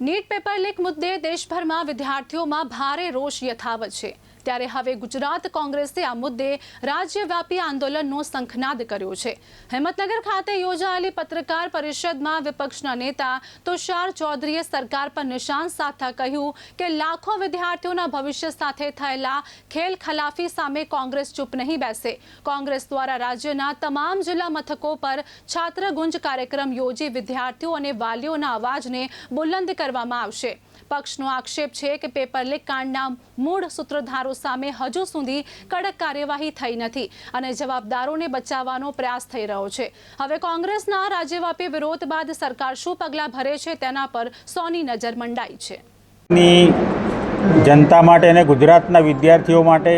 NEET paper leak મુદ્દે દેશભરમાં વિદ્યાર્થીઓમાં ભારે રોષ યથાવત છે। ત્યારે હવે ગુજરાત કોંગ્રેસે આ મુદ્દે રાજ્યવ્યાપી આંદોલનનો શંખનાદ કર્યો છે। હિંમતનગર ખાતે યોજાયેલી પત્રકાર પરિષદમાં વિપક્ષના નેતા તુષાર ચૌધરીએ સરકાર પર નિશાન સાધતા કહ્યું કે લાખો વિદ્યાર્થીઓના ભવિષ્ય સાથે થયેલા ખેલ ખલાફી સામે કોંગ્રેસ ચૂપ નહીં બેસે। કોંગ્રેસ દ્વારા રાજ્યના તમામ જિલ્લા મથકો પર છાત્ર ગુંજ કાર્યક્રમ યોજી વિદ્યાર્થીઓ અને વાલીઓના અવાજને બુલંદ કરવામાં આવશે। પક્ષનો આક્ષેપ છે કે પેપર લીક કાંડના મૂળ સૂત્રધારો સામે હજુ સુધી કડક કાર્યવાહી થઈ નથી અને જવાબદારોને બચાવવાનો પ્રયાસ થઈ રહ્યો છે। હવે કોંગ્રેસના રાજ્યવ્યાપી વિરોધ બાદ સરકાર શું પગલાં ભરે છે તેના પર સૌની નજર મંડાઈ છે। જનતા માટે અને ગુજરાતના વિદ્યાર્થીઓ માટે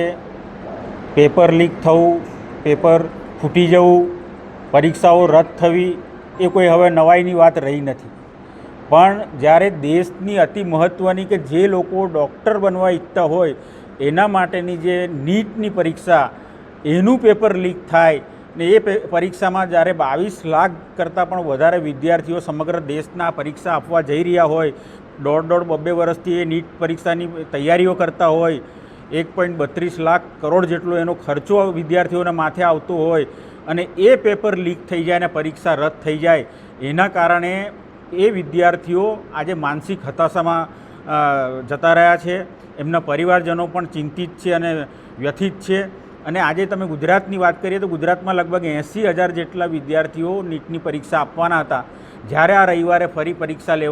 પેપર લીક થવું, પેપર ફૂટી જવું, પરીક્ષાઓ રદ થવી એ કોઈ હવે નવાઈની વાત રહી નથી। પણ જ્યારે દેશની અતિ મહત્ત્વની કે જે લોકો ડૉક્ટર બનવા ઈચ્છતા હોય એના માટેની જે નીટની પરીક્ષા એનું પેપર લીક થાય ને એ પરીક્ષામાં જ્યારે 22 લાખ કરતાં પણ વધારે વિદ્યાર્થીઓ સમગ્ર દેશના પરીક્ષા આપવા જઈ રહ્યા હોય, દોઢ 2 વર્ષથી એ નીટ પરીક્ષાની તૈયારીઓ કરતા હોય, 1.32 લાખ કરોડ જેટલો એનો ખર્ચો વિદ્યાર્થીઓના માથે આવતો હોય અને એ પેપર લીક થઈ જાય અને પરીક્ષા રદ થઈ જાય એના કારણે એ વિદ્યાર્થીઓ આજે માનસિક હતાશામાં જતા રહ્યા છે। એમના પરિવારજનો પણ ચિંતિત છે અને વ્યથિત છે। અને આજે તમે ગુજરાતની વાત કરીએ તો ગુજરાતમાં લગભગ 80,000 જેટલા વિદ્યાર્થીઓ નીટની પરીક્ષા આપવાના હતા। જ્યારે આ રવિવારે ફરી પરીક્ષા લેવા